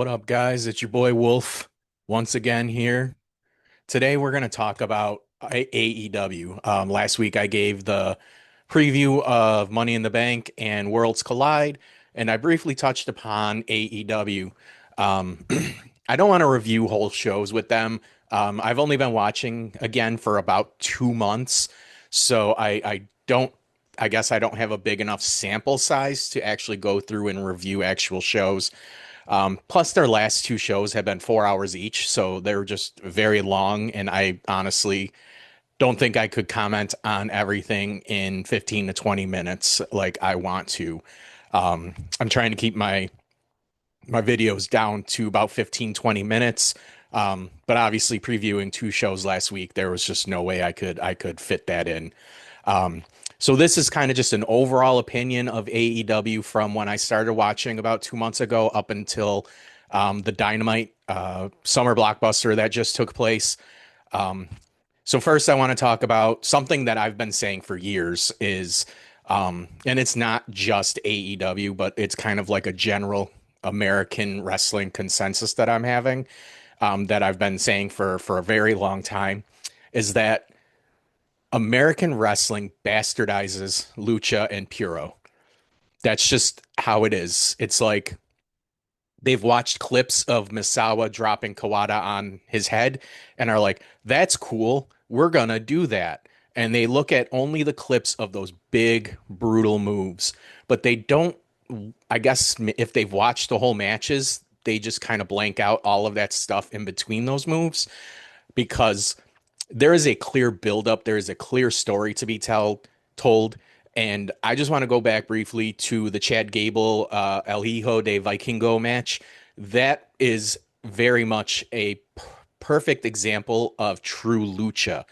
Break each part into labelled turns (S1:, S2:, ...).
S1: What up, guys? It's your boy Wolf once again here. Today we're going to talk about AEW. Last week I gave the preview of Money in the Bank and Worlds Collide, and I briefly touched upon AEW. Um, I don't want to review whole shows with them. I've only been watching again for about 2 months, so I don't. I guess I don't have a big enough sample size to actually go through and review actual shows. Plus, their last two shows have been 4 hours each, so they're just very long. And I honestly don't think I could comment on everything in 15 to 20 minutes like I want to. I'm trying to keep my videos down to about 15, 20 minutes. But obviously, previewing two shows last week, there was just no way I could fit that in. Um, so this is kind of just an overall opinion of AEW from when I started watching about 2 months ago up until the Dynamite summer blockbuster that just took place. Um, so first, I want to talk about something that I've been saying for years is, and it's not just AEW, but it's kind of like a general American wrestling consensus that I'm having, that I've been saying for a very long time, is that American wrestling bastardizes Lucha and Puro. That's just how it is. It's like they've watched clips of Misawa dropping Kawada on his head and are like, that's cool. We're gonna do that. And they look at only the clips of those big, brutal moves, but they don't, I guess, if they've watched the whole matches, they just kind of blank out all of that stuff in between those moves because there is a clear buildup. There is a clear story to be told. And I just want to go back briefly to the Chad Gable El Hijo de Vikingo match. That is very much a perfect example of true lucha.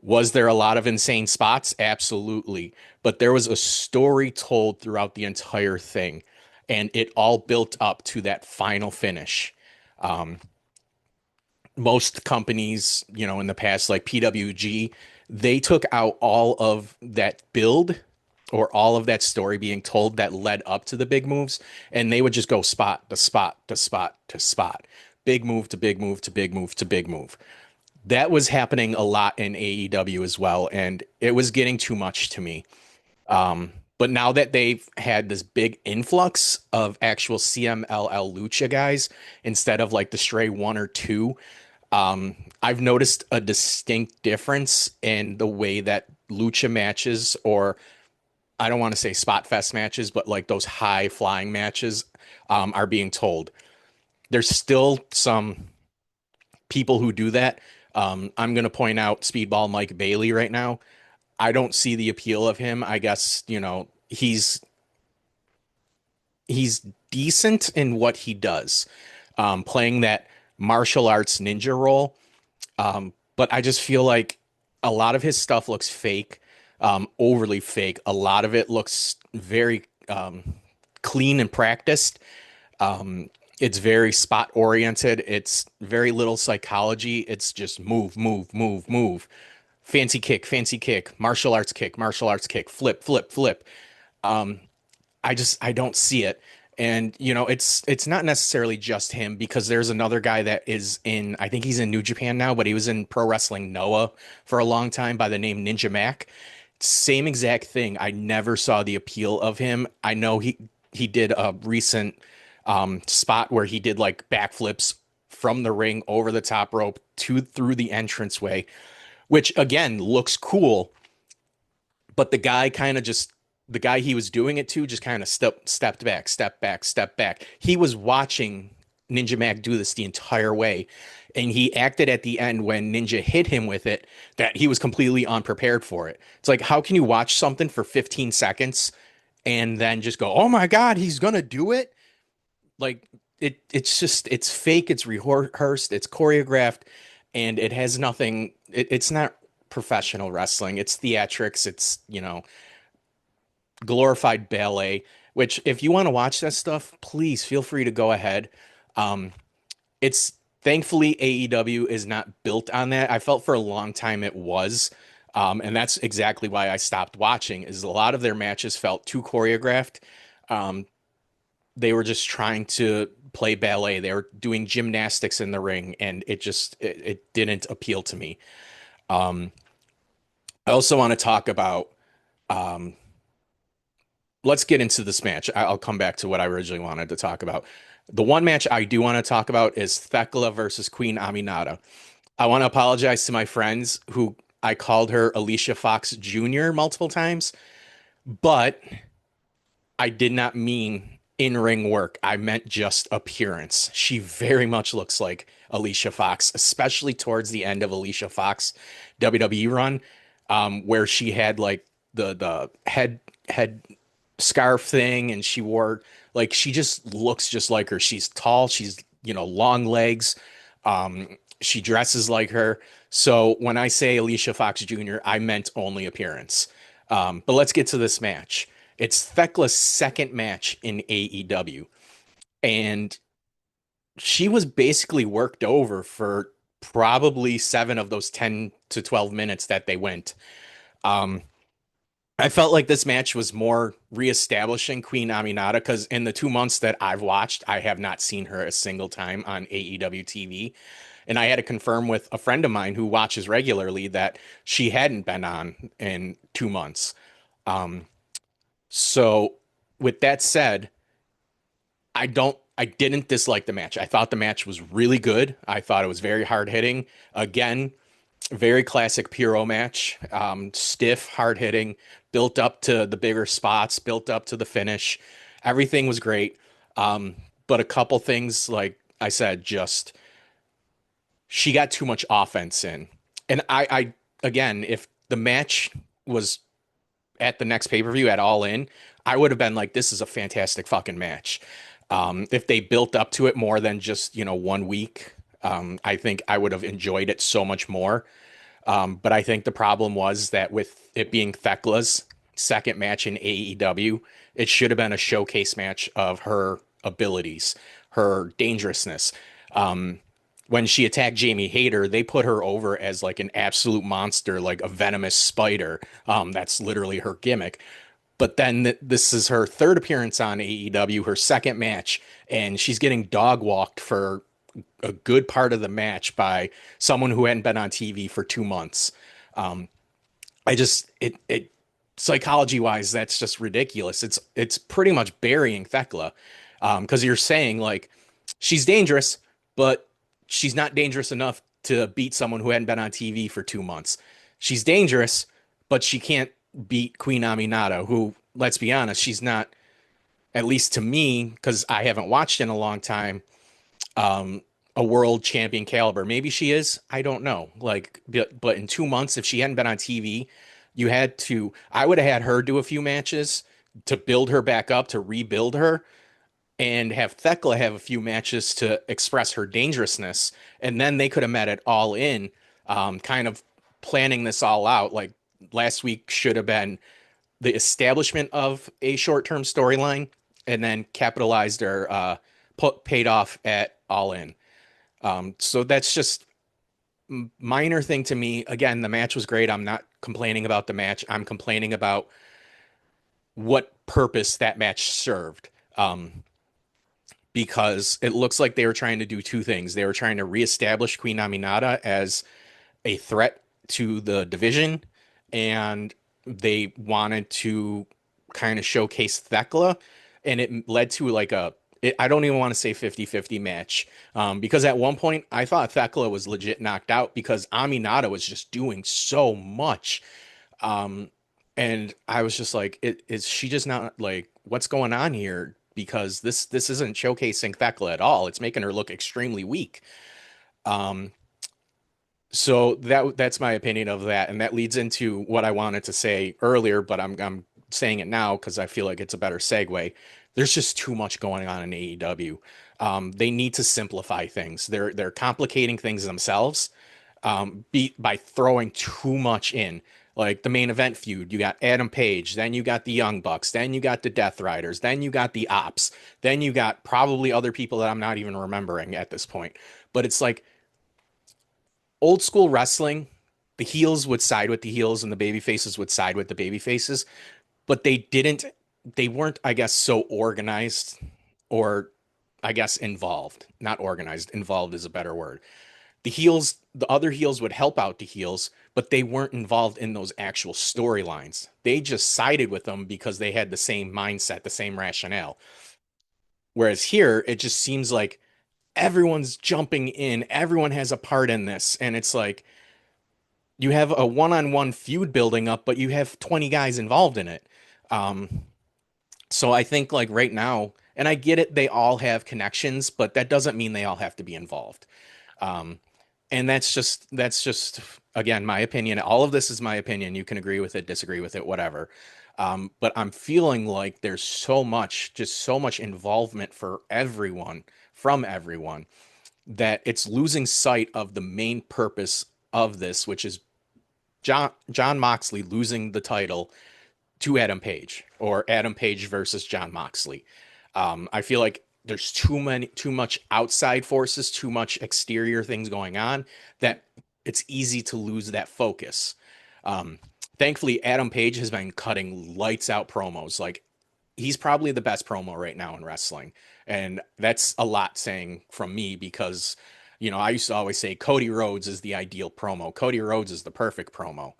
S1: Was there a lot of insane spots? Absolutely. But there was a story told throughout the entire thing, and it all built up to that final finish. Um, Most companies, in the past, like PWG, they took out all of that build or all of that story being told that led up to the big moves, and they would just go spot to spot to spot to spot, big move to big move to big move to big move. That was happening a lot in AEW as well, and it was getting too much to me. But now that they've had this big influx of actual CMLL Lucha guys instead of like the stray one or two, I've noticed a distinct difference in the way that lucha matches, or I don't want to say spot fest matches, but like those high flying matches, are being told. There's still some people who do that. I'm going to point out Speedball Mike Bailey right now. I don't see the appeal of him. I guess, he's decent in what he does, playing that martial arts ninja role. But I just feel like a lot of his stuff looks fake, overly fake. A lot of it looks very clean and practiced. It's very spot oriented. It's very little psychology. It's just move, move, move, move. Fancy kick, martial arts kick, flip, flip, flip. I don't see it. And it's not necessarily just him because there's another guy that is in, I think he's in New Japan now, but he was in Pro Wrestling Noah for a long time by the name Ninja Mac. Same exact thing. I never saw the appeal of him. I know he did a recent spot where he did like backflips from the ring over the top rope to through the entranceway, which again looks cool, but the guy he was doing it to just kind of stepped back, step back, step back. He was watching Ninja Mac do this the entire way, and he acted at the end when Ninja hit him with it that he was completely unprepared for it. It's like, how can you watch something for 15 seconds and then just go, "Oh my God, he's gonna do it"? Like it's fake, it's rehearsed, it's choreographed, and it has nothing. It's not professional wrestling. It's theatrics. It's glorified ballet. Which, if you want to watch that stuff, please feel free to go ahead. Um, it's thankfully AEW is not built on that. I felt for a long time it was. And that's exactly why I stopped watching, is a lot of their matches felt too choreographed. Um, they were just trying to play ballet. They were doing gymnastics in the ring, and it didn't appeal to me. Um, I also want to talk about. Um, let's get into this match. I'll come back to what I originally wanted to talk about. The one match I do want to talk about is Theckla versus Queen Aminata. I want to apologize to my friends who I called her Alicia Fox Jr. multiple times, but I did not mean in-ring work. I meant just appearance. She very much looks like Alicia Fox, especially towards the end of Alicia Fox WWE run, where she had like the head scarf thing, and she wore like she just looks just like her. She's tall, she's long legs. She dresses like her. So when I say Alicia Fox Jr., I meant only appearance. But let's get to this match. It's Thecla's second match in AEW, and she was basically worked over for probably 7 of those 10 to 12 minutes that they went. Um, I felt like this match was more reestablishing Queen Aminata because in the 2 months that I've watched, I have not seen her a single time on AEW TV. And I had to confirm with a friend of mine who watches regularly that she hadn't been on in 2 months. Um, so with that said, I didn't dislike the match. I thought the match was really good. I thought it was very hard hitting. Again, very classic Puro match. Stiff, hard hitting, built up to the bigger spots, built up to the finish. Everything was great. Um, but a couple things, like I said, just she got too much offense in. And I again, if the match was at the next pay-per-view at All In, I would have been like, this is a fantastic fucking match. If they built up to it more than just, 1 week, I think I would have enjoyed it so much more. But I think the problem was that with it being Thecla's second match in AEW, it should have been a showcase match of her abilities, her dangerousness. Um, when she attacked Jamie Hayter, they put her over as like an absolute monster, like a venomous spider. That's literally her gimmick. But then this is her third appearance on AEW, her second match, and she's getting dog walked for a good part of the match by someone who hadn't been on TV for 2 months. Um, I just it psychology wise, that's just ridiculous. It's pretty much burying Thecla, because you're saying like she's dangerous, but she's not dangerous enough to beat someone who hadn't been on TV for 2 months. She's dangerous, but she can't beat Queen Aminata, who, let's be honest, she's not, at least to me, because I haven't watched in a long time, um, a world champion caliber. Maybe she is. I don't know. Like, but in 2 months, if she hadn't been on TV, I would have had her do a few matches to build her back up, to rebuild her, and have Thecla have a few matches to express her dangerousness. And then they could have met it all in, kind of planning this all out. Like last week should have been the establishment of a short-term storyline and then capitalized or paid off at all in. So that's just minor thing to me. Again, the match was great. I'm not complaining about the match. I'm complaining about what purpose that match served. Because it looks like they were trying to do two things. They were trying to reestablish Queen Aminata as a threat to the division, and they wanted to kind of showcase Thecla, and it led to like I don't even want to say 50-50 match, because at one point I thought Thecla was legit knocked out because Aminata was just doing so much. Um, and I was just like, is she just not like, what's going on here? Because this isn't showcasing Thecla at all. It's making her look extremely weak. Um, so that's my opinion of that, and that leads into what I wanted to say earlier, but I'm saying it now because I feel like it's a better segue. There's just too much going on in AEW. They need to simplify things. They're complicating things themselves, by throwing too much in. Like the main event feud, you got Adam Page, then you got the Young Bucks, then you got the Death Riders, then you got the Ops, then you got probably other people that I'm not even remembering at this point. But it's like old school wrestling, the heels would side with the heels and the baby faces would side with the baby faces, but they weren't, I guess, so organized or I guess, involved, not organized. Involved is a better word. The other heels would help out the heels, but they weren't involved in those actual storylines. They just sided with them because they had the same mindset, the same rationale. Whereas here, it just seems like everyone's jumping in, everyone has a part in this, and it's like you have a one-on-one feud building up, but you have 20 guys involved in it. Um, so I think like right now, and I get it, they all have connections, but that doesn't mean they all have to be involved. Um, and that's just again my opinion. All of this is my opinion. You can agree with it, disagree with it, whatever. But I'm feeling like there's so much, just so much involvement for everyone, from everyone, that it's losing sight of the main purpose of this, which is John Moxley losing the title to Adam Page, or Adam Page versus John Moxley. I feel like there's too much outside forces, too much exterior things going on, that it's easy to lose that focus. Um, Thankfully, Adam Page has been cutting lights out promos. Like, he's probably the best promo right now in wrestling, and that's a lot saying from me because, I used to always say Cody Rhodes is the ideal promo. Cody Rhodes is the perfect promo.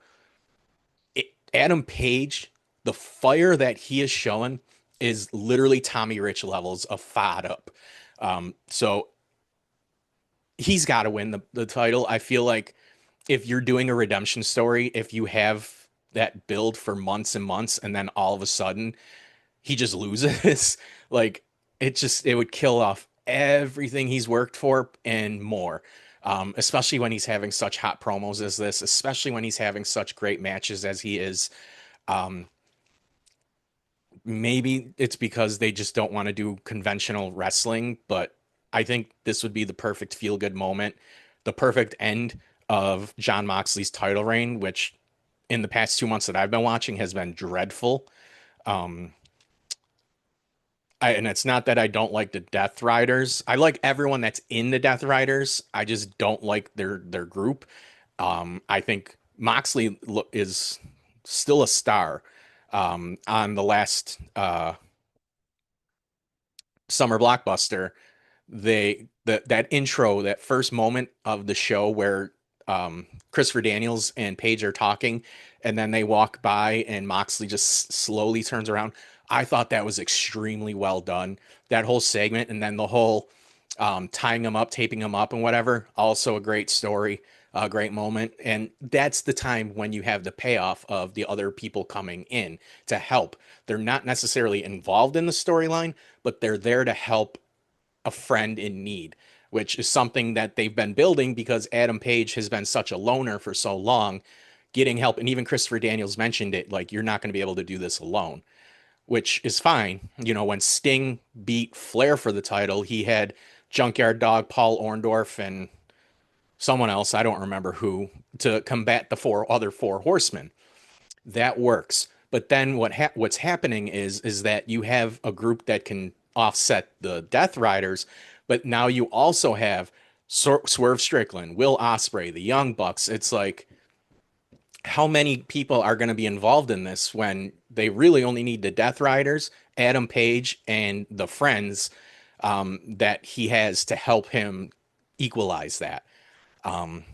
S1: Adam Page, the fire that he is showing is literally Tommy Rich levels of fired up. So he's got to win the title. I feel like if you're doing a redemption story, if you have that build for months and months, and then all of a sudden he just loses, like it would kill off everything he's worked for and more. Especially when he's having such hot promos as this, especially when he's having such great matches as he is. Um, Maybe it's because they just don't want to do conventional wrestling, but I think this would be the perfect feel good moment, the perfect end of John Moxley's title reign, which in the past 2 months that I've been watching has been dreadful. Um, and it's not that I don't like the Death Riders. I like everyone that's in the Death Riders. I just don't like their group. I think Moxley is still a star. On the last summer blockbuster, that intro, that first moment of the show where Christopher Daniels and Paige are talking, and then they walk by and Moxley just slowly turns around. I thought that was extremely well done. That whole segment, and then the whole tying him up, taping him up, and whatever. Also a great story, a great moment. And that's the time when you have the payoff of the other people coming in to help. They're not necessarily involved in the storyline, but they're there to help a friend in need, which is something that they've been building because Adam Page has been such a loner for so long, getting help. And even Christopher Daniels mentioned it, like, you're not going to be able to do this alone, which is fine. When Sting beat Flair for the title, he had Junkyard Dog, Paul Orndorff, and someone else, I don't remember who, to combat the four horsemen. That works. But then what's happening is that you have a group that can offset the Death Riders, but now you also have Swerve Strickland, Will Ospreay, the Young Bucks. It's like, how many people are going to be involved in this when they really only need the Death Riders, Adam Page, and the friends that he has to help him equalize that. Um,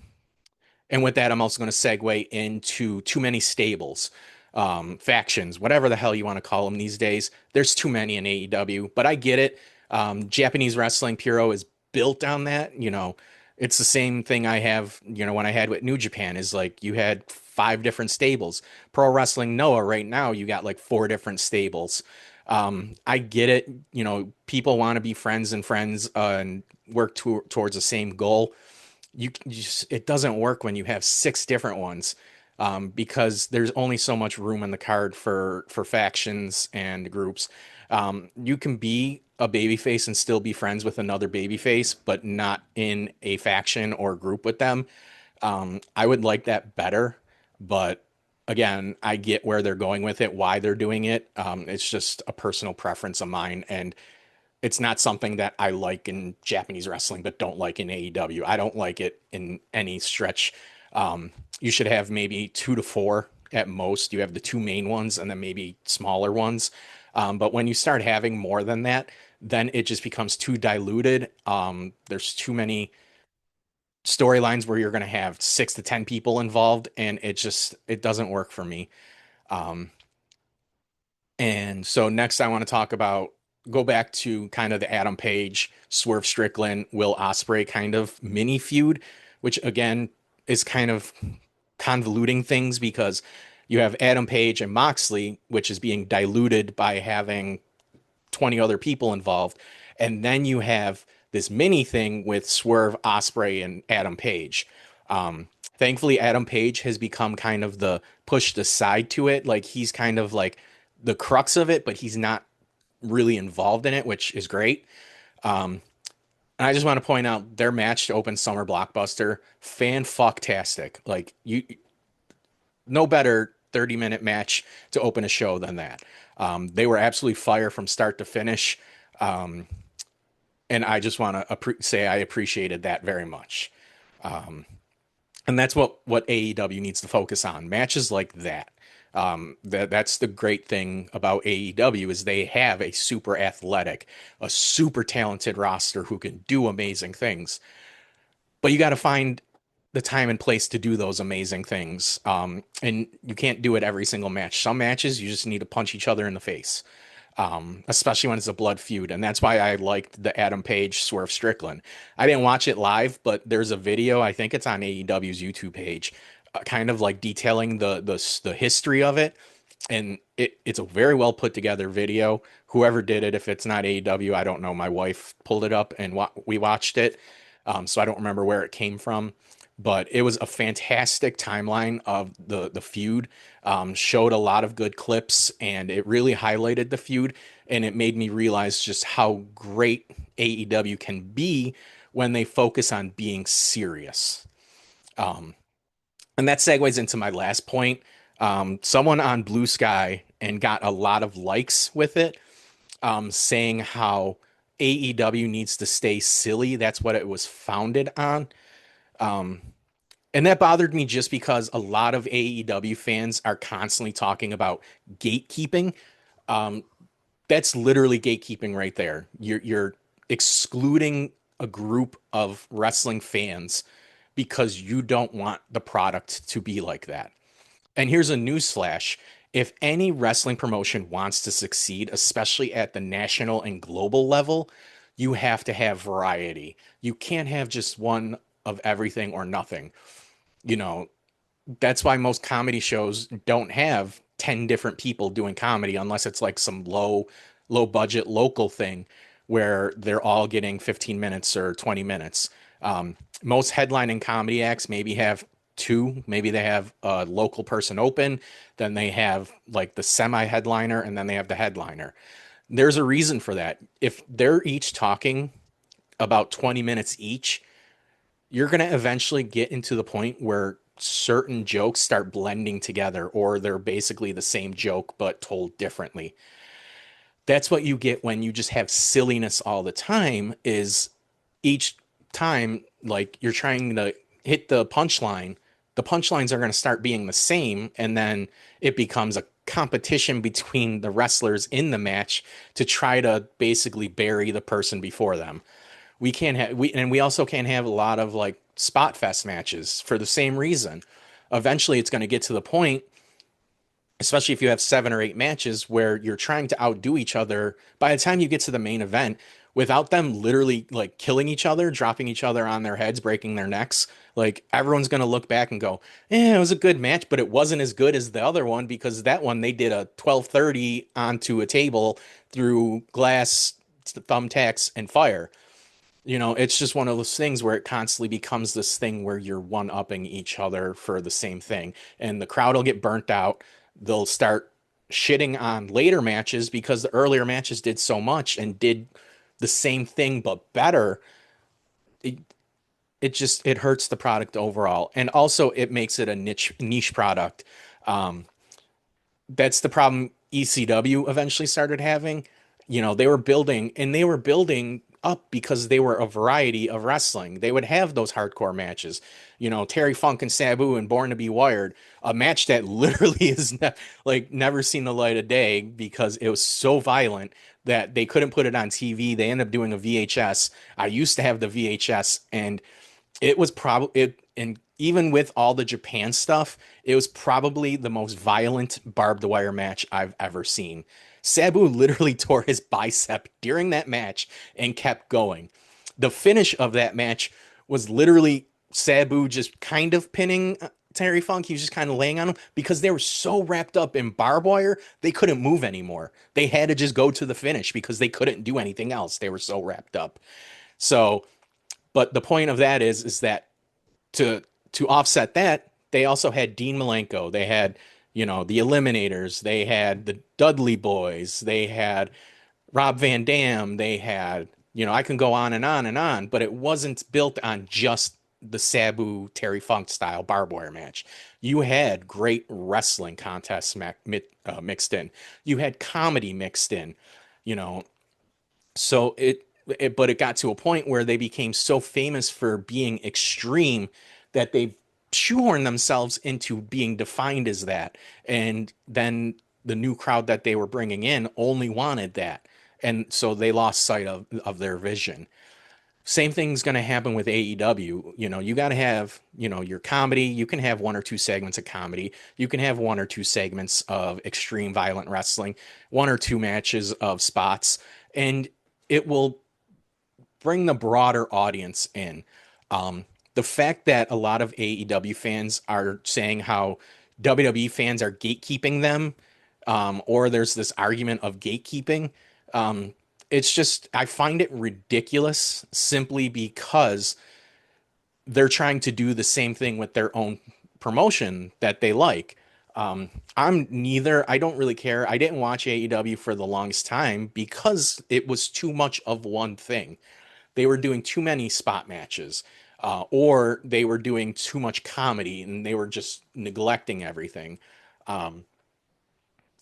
S1: and with that, I'm also going to segue into too many stables, factions, whatever the hell you want to call them these days. There's too many in AEW, but I get it. Japanese wrestling Puro is built on that. It's the same thing I have, when I had with New Japan, is like you had 5 different stables. Pro Wrestling Noah right now, you got like 4 different stables. I get it. People want to be friends and work towards the same goal. It doesn't work when you have 6 different ones, because there's only so much room in the card for factions and groups. You can be a babyface and still be friends with another babyface, but not in a faction or group with them. I would like that better, but again, I get where they're going with it, why they're doing it. It's just a personal preference of mine, and it's not something that I like in Japanese wrestling, but don't like in AEW. I don't like it in any stretch. You should have maybe 2 to 4 at most. You have the two main ones and then maybe smaller ones. But when you start having more than that, then it just becomes too diluted. There's too many storylines where you're going to have 6 to 10 people involved, and it doesn't work for me. Um, and so next, I want to talk about go back to kind of the Adam Page, Swerve Strickland, Will Ospreay kind of mini feud, which again is kind of convoluting things because you have Adam Page and Moxley, which is being diluted by having 20 other people involved. And then you have this mini thing with Swerve, Osprey, and Adam Page. Thankfully, Adam Page has become kind of the pushed aside to it. Like he's kind of like the crux of it, but he's not really involved in it, which is great. And I just want to point out their match to open Summer Blockbuster, fan fucktastic. Like you, no better 30-minute match to open a show than that. They were absolutely fire from start to finish. Um, and I just want to say I appreciated that very much. And that's what AEW needs to focus on. Matches like that. That's the great thing about AEW is they have a super athletic, a super talented roster who can do amazing things. But you got to find the time and place to do those amazing things. And you can't do it every single match. Some matches you just need to punch each other in the face, especially when it's a blood feud. And that's why I liked the Adam Page Swerve Strickland. I didn't watch it live, but there's a video. I think it's on AEW's YouTube page, kind of like detailing the history of it. And it's a very well put together video. Whoever did it, if it's not AEW, I don't know. My wife pulled it up and we watched it. So I don't remember where it came from, but it was a fantastic timeline of the feud. Showed a lot of good clips, and it really highlighted the feud, and it made me realize just how great AEW can be when they focus on being serious. And that segues into my last point. Someone on Blue Sky and got a lot of likes with it, saying how AEW needs to stay silly. That's what it was founded on. And that bothered me just because a lot of AEW fans are constantly talking about gatekeeping. That's literally gatekeeping right there. You're excluding a group of wrestling fans because you don't want the product to be like that. And here's a newsflash. If any wrestling promotion wants to succeed, especially at the national and global level, you have to have variety. You can't have just one of everything or nothing. You know, that's why most comedy shows don't have 10 different people doing comedy unless it's like some low budget local thing where they're all getting 15 minutes or 20 minutes. Most headlining comedy acts maybe have two, maybe they have a local person open, then they have like the semi headliner, and then they have the headliner. There's a reason for that. If they're each talking about 20 minutes each, you're going to eventually get into the point where certain jokes start blending together, or they're basically the same joke but told differently. That's what you get when you just have silliness all the time, is each time like you're trying to hit the punchlines are going to start being the same, and then it becomes a competition between the wrestlers in the match to try to basically bury the person before them. We also can't have a lot of like spot fest matches for the same reason. Eventually it's going to get to the point, especially if you have 7 or 8 matches, where you're trying to outdo each other by the time you get to the main event without them literally like killing each other, dropping each other on their heads, breaking their necks. Like everyone's going to look back and go, it was a good match, but it wasn't as good as the other one because that one they did a 1230 onto a table through glass, thumbtacks, and fire. It's just one of those things where it constantly becomes this thing where you're one-upping each other for the same thing. And the crowd will get burnt out. They'll start shitting on later matches because the earlier matches did so much and did the same thing but better. It hurts the product overall. And also it makes it a niche product. That's the problem ECW eventually started having. They were building up because they were a variety of wrestling. They would have those hardcore matches, Terry Funk and Sabu and Born to Be Wired, a match that literally is like never seen the light of day because it was so violent that they couldn't put it on TV. They ended up doing a VHS. I used to have the VHS, and it was probably it, and even with all the Japan stuff, it was probably the most violent barbed wire match I've ever seen. Sabu literally tore his bicep during that match and kept going. The finish of that match was literally Sabu just kind of pinning Terry Funk. He was just kind of laying on him because they were so wrapped up in barbed wire, they couldn't move anymore. They had to just go to the finish because they couldn't do anything else. They were so wrapped up. So, but the point of that is that to to offset that, they also had Dean Malenko. They had, the Eliminators. They had the Dudley Boys. They had Rob Van Dam. They had, I can go on and on and on, but it wasn't built on just the Sabu Terry Funk style barbed wire match. You had great wrestling contests mixed in. You had comedy mixed in, you know, so but it got to a point where they became so famous for being extreme that they shoehorned themselves into being defined as that. And then the new crowd that they were bringing in only wanted that. And so they lost sight of their vision. Same thing's going to happen with AEW. You got to have, your comedy. You can have one or two segments of comedy. You can have one or two segments of extreme violent wrestling, one or two matches of spots, and it will bring the broader audience in. The fact that a lot of AEW fans are saying how WWE fans are gatekeeping them, or there's this argument of gatekeeping. It's just, I find it ridiculous simply because they're trying to do the same thing with their own promotion that they like. I don't really care. I didn't watch AEW for the longest time because it was too much of one thing. They were doing too many spot matches, or they were doing too much comedy and they were just neglecting everything. Um,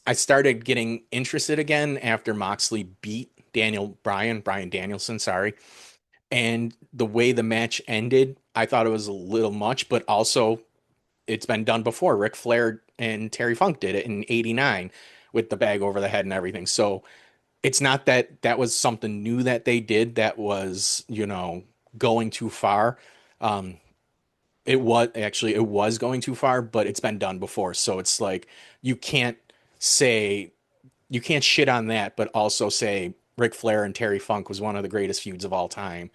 S1: I started getting interested again after Moxley beat Brian Danielson, sorry. And the way the match ended, I thought it was a little much, but also it's been done before. Ric Flair and Terry Funk did it in '89 with the bag over the head and everything. So it's not that that was something new that they did that was, going too far. Um, it was going too far, but it's been done before. So it's like you can't say you can't shit on that, but also say Ric Flair and Terry Funk was one of the greatest feuds of all time,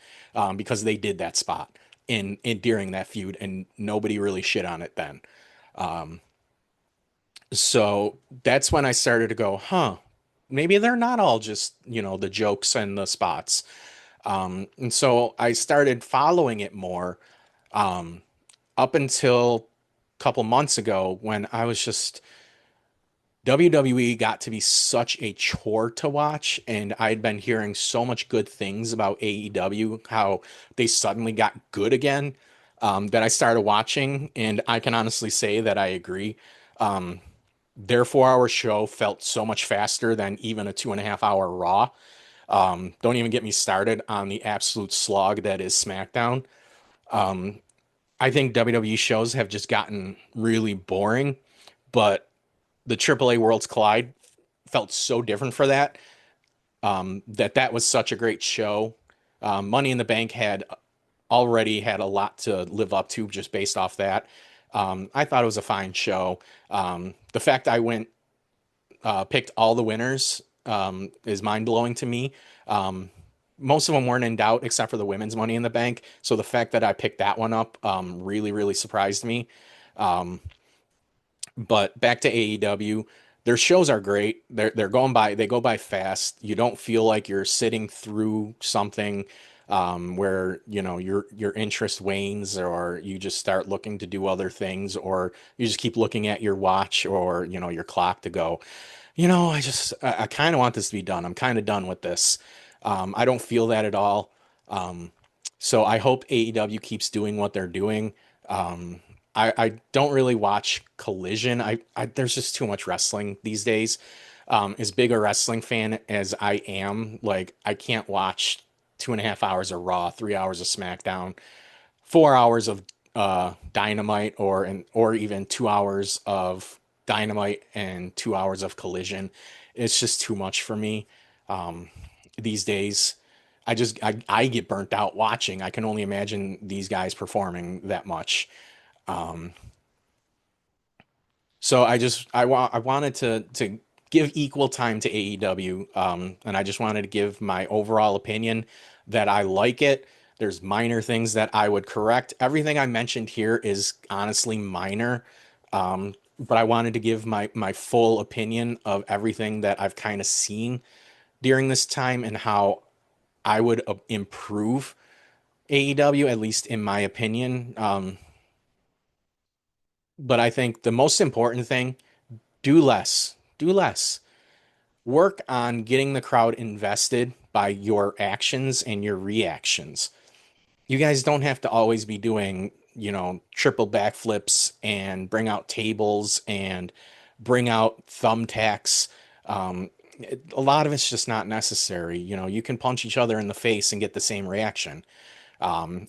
S1: because they did that spot in during that feud, and nobody really shit on it then. Um, so that's when I started to go, huh, maybe they're not all just, the jokes and the spots. And so I started following it more, um, up until a couple months ago when I was just WWE got to be such a chore to watch, and I'd been hearing so much good things about AEW, how they suddenly got good again, that I started watching, and I can honestly say that I agree. Um, their 4 hour show felt so much faster than even a 2.5 hour Raw. Don't even get me started on the absolute slog that is SmackDown. Um, I think WWE shows have just gotten really boring, but the AAA Worlds Collide felt so different for that. That was such a great show. Money in the Bank had already had a lot to live up to just based off that. I thought it was a fine show. The fact I went picked all the winners is mind blowing to me. Um, Most of them weren't in doubt except for the women's Money in the Bank. So the fact that I picked that one up really, really surprised me. Um, but back to AEW, their shows are great. They go by fast. You don't feel like you're sitting through something where your interest wanes, or you just start looking to do other things, or you just keep looking at your watch or your clock to go. I kind of want this to be done. I'm kind of done with this. I don't feel that at all. Um, so I hope AEW keeps doing what they're doing. Um, I don't really watch Collision. There's just too much wrestling these days. As big a wrestling fan as I am, like I can't watch. 2.5 hours of Raw, 3 hours of SmackDown, 4 hours of Dynamite, or even 2 hours of Dynamite and 2 hours of Collision. It's just too much for me these days. I get burnt out watching. I can only imagine these guys performing that much. Um, so I wanted to give equal time to AEW, and I just wanted to give my overall opinion that I like it. There's minor things that I would correct. Everything I mentioned here is honestly minor, but I wanted to give my full opinion of everything that I've kind of seen during this time and how I would improve AEW, at least in my opinion. But I think the most important thing, do less. Do less. Work on getting the crowd invested by your actions and your reactions. You guys don't have to always be doing, triple backflips and bring out tables and bring out thumbtacks. A lot of it's just not necessary. You can punch each other in the face and get the same reaction.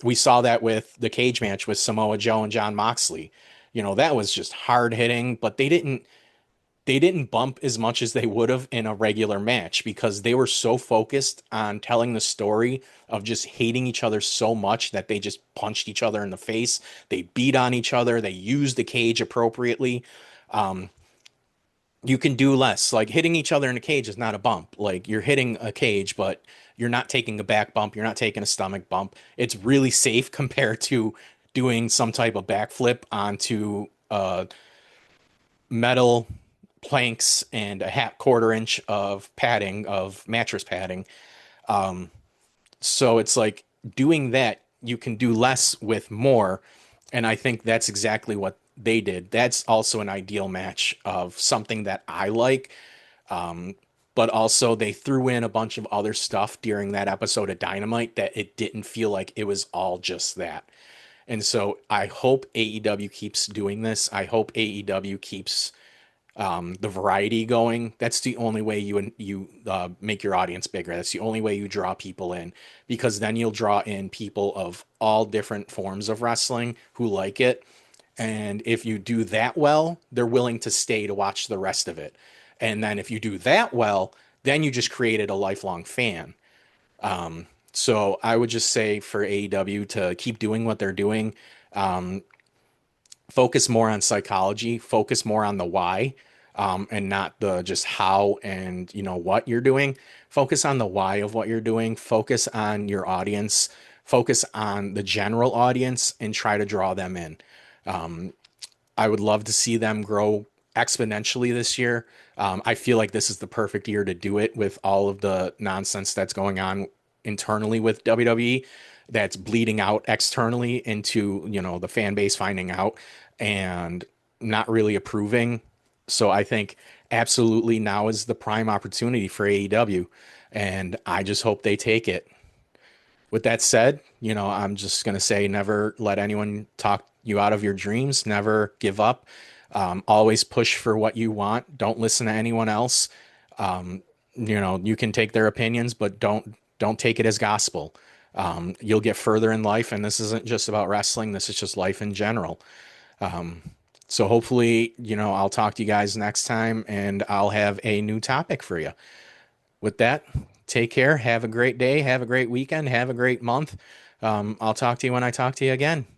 S1: We saw that with the cage match with Samoa Joe and John Moxley. That was just hard hitting, but they didn't bump as much as they would have in a regular match because they were so focused on telling the story of just hating each other so much that they just punched each other in the face. They beat on each other. They used the cage appropriately. Um, you can do less. Like hitting each other in a cage is not a bump. Like you're hitting a cage, but you're not taking a back bump. You're not taking a stomach bump. It's really safe compared to doing some type of backflip onto metal planks and a half quarter inch of padding of mattress padding. So it's like doing that, you can do less with more. And I think that's exactly what they did. That's also an ideal match of something that I like. But also, they threw in a bunch of other stuff during that episode of Dynamite that it didn't feel like it was all just that. And so I hope AEW keeps doing this. I hope AEW keeps the variety going. That's the only way you make your audience bigger. That's the only way you draw people in, because then you'll draw in people of all different forms of wrestling who like it. And if you do that well, they're willing to stay to watch the rest of it. And then if you do that well, then you just created a lifelong fan. So I would just say for AEW to keep doing what they're doing, focus more on psychology, focus more on the why, and not the just how and what you're doing. Focus on the why of what you're doing. Focus on your audience. Focus on the general audience and try to draw them in. I would love to see them grow exponentially this year. I feel like this is the perfect year to do it with all of the nonsense that's going on internally with WWE that's bleeding out externally into, the fan base finding out and not really approving. So I think absolutely now is the prime opportunity for AEW, and I just hope they take it. With that said, I'm just going to say never let anyone talk you out of your dreams. Never give up. Always push for what you want. Don't listen to anyone else. You can take their opinions, but don't take it as gospel. You'll get further in life, and this isn't just about wrestling. This is just life in general. So hopefully, I'll talk to you guys next time, and I'll have a new topic for you. With that, take care. Have a great day. Have a great weekend. Have a great month. I'll talk to you when I talk to you again.